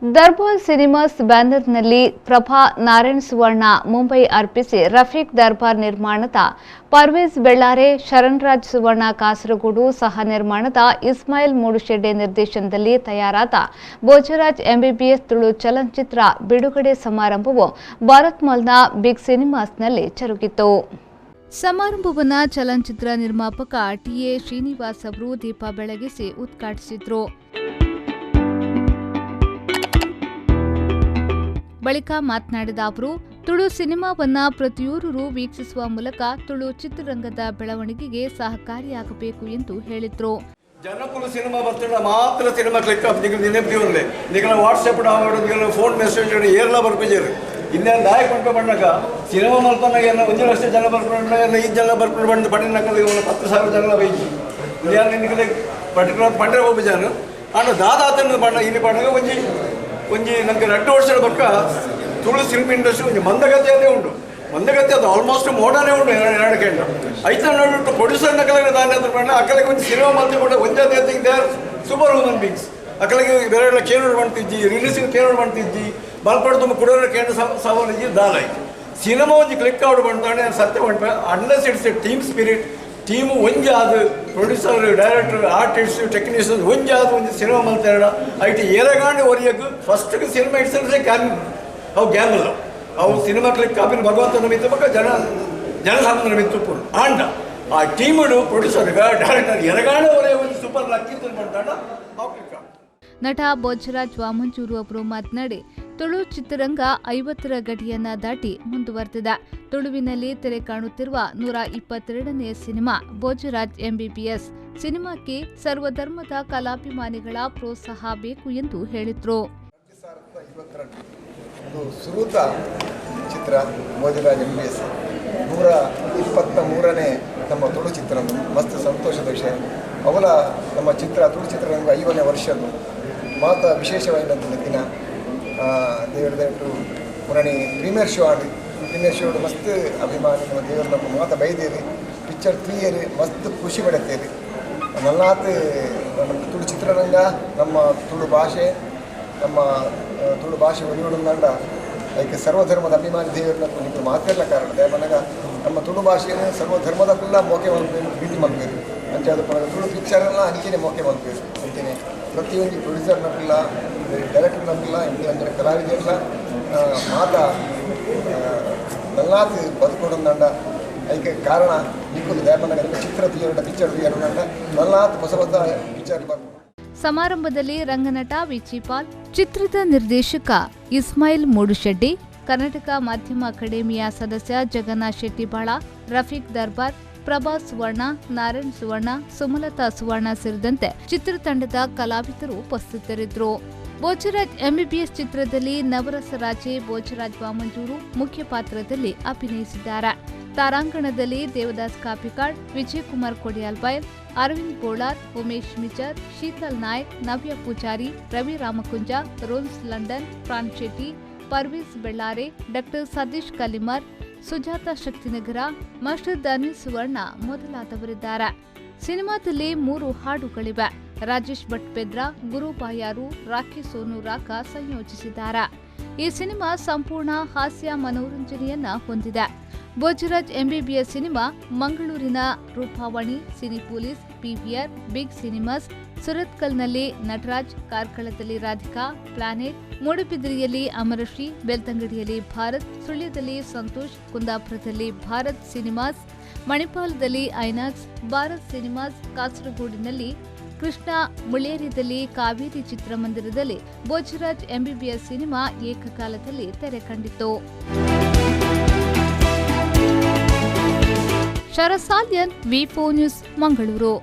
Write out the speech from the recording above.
ದರ್ಬಾರ್ cinemas ಬ್ಯಾನರ್ನಲ್ಲಿ Prabha Narayan ಸುವರ್ಣ ಮುಂಬೈ ಅರ್ಪಿಸಿ ರಫೀಕ್ ದರ್ಬಾರ್ ನಿರ್ಮಾಣದ ಪರ್ವೇಜ್ ಬೆಳ್ಳಾರೆ ಶರಣ್ರಾಜ್ ಸುವರ್ಣ ಕಾಸರಗೋಡು ಸಹ ನಿರ್ಮಾಣದ ಇಸ್ಮಾಯಿಲ್ ಮೂಡುಶೆಡ್ಡೆ ನಿರ್ದೇಶನದಲ್ಲಿ ತಯಾರಾದ ಭೋಜರಾಜ್ ಎಂಬಿಬಿಎಸ್ ತುಳು ಚಲನಚಿತ್ರ ಬಿಡುಗಡೆ ಸಮಾರಂಭವು ಭಾರತ್ ಮಾಲ್ನ ಬಿಗ್ ಸಿನಿಮಾಸ್ನಲ್ಲಿ ಜರುಗಿತು. ಸಮಾರಂಭವನ್ನು ಚಲನಚಿತ್ರ ನಿರ್ಮಾಪಕ ಟಿಎ ಶ್ರೀನಿವಾಸ್ ಅವರು ದೀಪ ಬೆಳಗಿಸಿ ಉದ್ಘಾಟಿಸಿದರು. ಬಳಿಕ ಮಾತನಾಡಿದ ಅವರು, ತುಳು ಸಿನಿಮಾವನ್ನ ಪ್ರತಿಯೊಬ್ಬರೂ ವೀಕ್ಷಿಸುವ ಮೂಲಕ ತುಳು ಚಿತ್ರರಂಗದ ಬೆಳವಣಿಗೆಗೆ ಸಹಕಾರಿಯಾಗಬೇಕು ಎಂದು ಹೇಳಿದರು. ಜನಕ್ಕೂ ಸಿನಿಮಾ ಬರ್ತಿಲ್ಲ ಮಾತ್ರ ಸಿನಿಮಾ ಕ್ಲಿಕ್ ನೆನಪಿರಲಿ ನಿಗಳ ವಾಟ್ಸಪ್ ಡೌನ್ಲೋಡ್ ಫೋನ್ ಮೆಸೇಜ್ ಏರ್ಲ ಬರ್ಪಿದ್ದೀರಿ ಇನ್ನೇನು ದಾಯಕ ಬಂದು ಬಂದಾಗ ಸಿನಿಮಾ ಮಲ್ಪನಾಗ ಎಲ್ಲ 1 ಲಕ್ಷ ಜನ ಬರ್ಕೊಂಡು ಎಲ್ಲ 5 ಜನ ಬರ್ಕೊಂಡು ಬಂದು ಪಟ್ಟಿನಕ್ಕಲ್ಲಿ 10,000 ಜನ ಬೈಜಿ నేను ನಿನಗೆ ಪರ್ಟಿಕ್ಯುಲರ್ ಪಂಡ್ರೆ ಹೋಗ್ಬಿದ್ದಾನು ಆಂಡ ದಾದಾತನ್ನು ಬಣ್ಣ ಇಲ್ಲಿ ಬಣ್ಣಗ ಒಂಜಿ ನನಗೆ 2 ವರ್ಷದ ಬಕ್ಕ ತುಳು ಫಿಲ್ಮ್ ಇಂಡಸ್ಟ್ರಿ ಒಂಜಿ ಮಂದಗತಿಯಲ್ಲೇ ಉಂಟು. ಮಂದಗತಿ ಅದು ಆಲ್ಮೋಸ್ಟ್ ಮೋಡನೇ ಉಂಟು ಎರಡು ಕೆಂಡ ಐತೆ ನೋಡ್ಬಿಟ್ಟು ಪ್ರೊಡ್ಯೂಸರ್ನ ಕಲೆಗೆ ದಾನಿ ಅಂತ ಬಣ್ಣ ಅಕ್ಕಲಿಗೆ ಒಂದು ಸಿನಿಮಾ ಮಂದಿ ಕೂಡ ಒಂದೇ thing they are super human beings ಅಕ್ಕಲಿಗೆ ಬೇರೆ ಕೇಳೋಡು ಮಾಡ್ತಿದ್ದಿ ರಿಲೀಸಿಂಗ್ ಕೇಳೋಡು ಮಾಡ್ತಿದ್ದಿ ಬಲ್ಪಡು ತುಂಬ ಕುಡಿಯೋರು ಕೇಂದ್ರ ಸವಾಲು ಇದ್ದಿ ದಾಲಾಯ್ತು ಸಿನಿಮಾ ಒಂದು ಕ್ಲಿಕ್ ಔಟ್ ಬಂತಾನೆ ಸತ್ಯ ಬಂಟ unless it's a team spirit team ಒಂಜಿ ಆದ ಪ್ರೊಡ್ಯೂಸರ್ ಡೈರೆಕ್ಟರ್ ಆರ್ಟಿಸ್ಟ್ ಟೆಕ್ನಿಷಿಯನ್ ಒಂಜಿ ಆದ ಒಂದು ಸಿನಿಮಾ ಮಲ್ತಾಡ ಐಟಿ ಏರಗಾಂಡಿ ಒರಿಯಕ್ಕೆ ಫಸ್ಟ್ಗೆ ಸಿನಿಮಾ ಇಟ್ಸಲ್ಸೇ ಅವು ಗ್ಯಾಮಲ್ ಅವು ಸಿನಿಮಾ ಕ್ಲಿಕ್ ಕಾಪಿನ ಭಗವಂತನ ಮಿತ್ತು ಪಕ್ಕ ಜನಸಾಮಾನ್ಯರ ಮಿತ್ತು ಪೂರ್ಣ ಆಂಡ ಆ ಟೀಮಡು ಪ್ರೊಡ್ಯೂಸರ್ಗ ಡೈರೆಕ್ಟರ್ ಎರಗಾಂಡಿ ಒರೆಯ ಒಂದು ಸೂಪರ್ ಲಕ್ಕಿತ್ತು ಮಾಡ್ತಾಡ ಅವು ಕ್ಲಿಕ್ ನಟ ಭೋಜರಾಜ್ ವಾಮಂಜೂರು ಅವರು ಮಾತನಾಡಿ, ತುಳು ಚಿತ್ರರಂಗ 50ರ ಗಡಿಯನ್ನ ದಾಟಿ ಮುಂದುವರೆದಿದೆ. ತುಳುವಿನಲ್ಲಿ ತೆರೆ ಕಾಣುತ್ತಿರುವ 122ನೇ ಸಿನಿಮಾ ಭೋಜರಾಜ್ ಎಂಬಿಬಿಎಸ್ ಸಿನಿಮಾಕ್ಕೆ ಸರ್ವಧರ್ಮದ ಕಲಾಭಿಮಾನಿಗಳ ಪ್ರೋತ್ಸಾಹ ಬೇಕು ಎಂದು ಹೇಳಿದರು. ಸುರೂತ ಚಿತ್ರ ಭೋಜರಾಜ್ ಎಂಬಿಬಿಎಸ್ 123ನೇ ನಮ್ಮ ತುಳು ಚಿತ್ರ ಮಸ್ತ್ ಸಂತೋಷದ ವಿಷಯ. ಅವಲ ನಮ್ಮ ತುಳು ಚಿತ್ರರಂಗ 5ನೇ ವರ್ಷದ್ದು ಮಾತ ವಿಶೇಷವಾದ ದಿನ ದೇವರದಟ್ಟು ಪುರಾಣಿ ಪ್ರೀಮಿಯರ್ ಶೋ ಮಸ್ತ್ ಅಭಿಮಾನಿ ನಮ್ಮ ದೇವರ ನಮ್ಮ ಮಾತ ಬೈದೇರಿ ಪಿಕ್ಚರ್ 3 ಮಸ್ತ್ ಖುಷಿ ಪಡುತ್ತೇರಿ ನಲ್ಲಾತ್ ನಮ್ಮ ತುಳು ಚಿತ್ರರಂಗ ನಮ್ಮ ತುಳು ಭಾಷೆ ಒಲಿಯೋಡುಂಡ ಲೈಕ್ ಸರ್ವಧರ್ಮದ ಅಭಿಮಾನಿ ದೇವರನ್ನ ನಿಮಗೆ ಮಾತಾಡಲ ಕಾರಣ ದಯಮನಗ ನಮ್ಮ ತುಳು ಭಾಷೆಯನ್ನು ಸರ್ವಧರ್ಮದಕ್ಕೆಲ್ಲ ಮೋಕೆ ಮಲ್ಪೇರು ಭೀತಿ ಮಲ್ಪೇರು ಅಂಚೆ ಅದು ತುಳು ಪಿಕ್ಚರೆಲ್ಲ ಅಂಚೆನೆ ಮೋಕೆ ಮಲ್ಪೇರು ಅಂಚೆನೆ ಪ್ರತಿಯೊಂದು ಪ್ರೊಡ್ಯೂಸರ್ನಕ್ಕಿಲ್ಲ ಡೈರೆಕ್ಟರ್ನಕ್ಕಿಲ್ಲ ಇಂಡಿಯನ್ ಕಲಾವಿದರೆಲ್ಲ ಮಾತ ನಲ್ಲಾತ್ ಬದುಕೊಡುಂಡ ಅದಕ್ಕೆ ಕಾರಣ ನಿಕ್ಕುದು ದಯಮನಗ ಚಿತ್ರ ಪಿಕ್ಚರ್ తీయరుండ ನಲ್ಲಾತ್ ಹೊಸ ಪಿಕ್ಚರ್ ಬರ್ಬೋದು. ಸಮಾರಂಭದಲ್ಲಿ ರಂಗನಟ ವಿಚಿಪಾಲ್, ಚಿತ್ರದ ನಿರ್ದೇಶಕ ಇಸ್ಮಾಯಿಲ್ ಮೂಡುಶೆಡ್ಡೆ, ಕರ್ನಾಟಕ ಮಾಧ್ಯಮ ಅಕಾಡೆಮಿಯ ಸದಸ್ಯ ಜಗನ್ನಾಥ್ ಶೆಟ್ಟಿಬಾಳ, ರಫೀಕ್ ದರ್ಬಾರ್, ಪ್ರಭಾ ಸುವರ್ಣ, ನಾರಾಯಣ್ ಸುವರ್ಣ, ಸುಮಲತಾ ಸುವರ್ಣ ಸೇರಿದಂತೆ ಚಿತ್ರತಂಡದ ಕಲಾವಿದರು ಉಪಸ್ಥಿತರಿದ್ದರು. ಭೋಜರಾಜ್ ಎಂಬಿಬಿಎಸ್ ಚಿತ್ರದಲ್ಲಿ ನವರಸರಾಜೆ ಭೋಜರಾಜ್ ವಾಮಂಜೂರು ಮುಖ್ಯ ಪಾತ್ರದಲ್ಲಿ ಅಭಿನಯಿಸಿದ್ದಾರೆ. ತಾರಾಂಗಣದಲ್ಲಿ ದೇವದಾಸ್ ಕಾಪಿಕಾಡ್, ವಿಜಯಕುಮಾರ್ ಕೊಡಿಯಾಲ್ಬೈಲ್, ಅರವಿಂದ್ ಬೋಳಾರ್, ಉಮೇಶ್ ಮಿಚರ್, ಶೀತಲ್ ನಾಯ್ಕ್, ನವ್ಯ ಪೂಜಾರಿ, ರವಿ ರಾಮಕುಂಜ, ರೋನ್ಸ್ ಲಂಡನ್, ಪ್ರಾಣ್ ಶೆಟ್ಟಿ, ಪರ್ವೇಜ್ ಬೆಳ್ಳಾರೆ, ಡಾ ಸತೀಶ್ ಕಲಿಮರ್, ಸುಜಾತ ಶಕ್ತಿನಗರ, ಮಸ್ಟರ್ ಅನಿಲ್ ಸುವರ್ಣ ಮೊದಲಾದವರಿದ್ದಾರೆ. ಸಿನಿಮಾದಲ್ಲಿ 3 ಹಾಡುಗಳಿವೆ. ರಾಜೇಶ್ ಭಟ್ ಪೆದ್ರ, ಗುರು ಬಾಯಾರು, ರಾಖಿ ಸೋನು ರಾಕ ಸಂಯೋಜಿಸಿದ್ದಾರೆ. ಈ ಸಿನಿಮಾ ಸಂಪೂರ್ಣ ಹಾಸ್ಯ ಮನೋರಂಜನೆಯನ್ನ ಹೊಂದಿದೆ. ಭೋಜರಾಜ್ ಎಂಬಿಬಿಎಸ್ ಸಿನಿಮಾ ಮಂಗಳೂರಿನ Roopavani, Cinepolis, PVR, big cinemas, ಸುರತ್ಕಲ್ನಲ್ಲಿ ನಟರಾಜ್, ಕಾರ್ಕಳದಲ್ಲಿ ರಾಧಿಕಾ, ಪ್ಲಾನೆಟ್, ಮೂಡುಬಿದಿರೆಯಲ್ಲಿ ಅಮರಶ್ರೀ, ಬೆಳ್ತಂಗಡಿಯಲ್ಲಿ ಭಾರತ್, ಸುಳ್ಯದಲ್ಲಿ ಸಂತೋಷ್, ಕುಂದಾಪುರದಲ್ಲಿ ಭಾರತ್ ಸಿನಿಮಾಸ್, ಮಣಿಪಾಲದಲ್ಲಿ ಐನಾಕ್ಸ್, ಭಾರತ್ ಸಿನಿಮಾಸ್, ಕಾಸರಗೋಡಿನಲ್ಲಿ ಕೃಷ್ಣ, ಮುಳ್ಳೇರಿಯಲ್ಲಿ ಕಾವೇರಿ ಚಿತ್ರಮಂದಿರದಲ್ಲಿ ಭೋಜರಾಜ್ ಎಂಬಿಬಿಎಸ್ ಸಿನಿಮಾ ಏಕಕಾಲದಲ್ಲಿ ತೆರೆ ಕಂಡಿತು. ಶರಸಾಲ್ಯನ್, ವಿ4 ನ್ಯೂಸ್, ಮಂಗಳೂರು.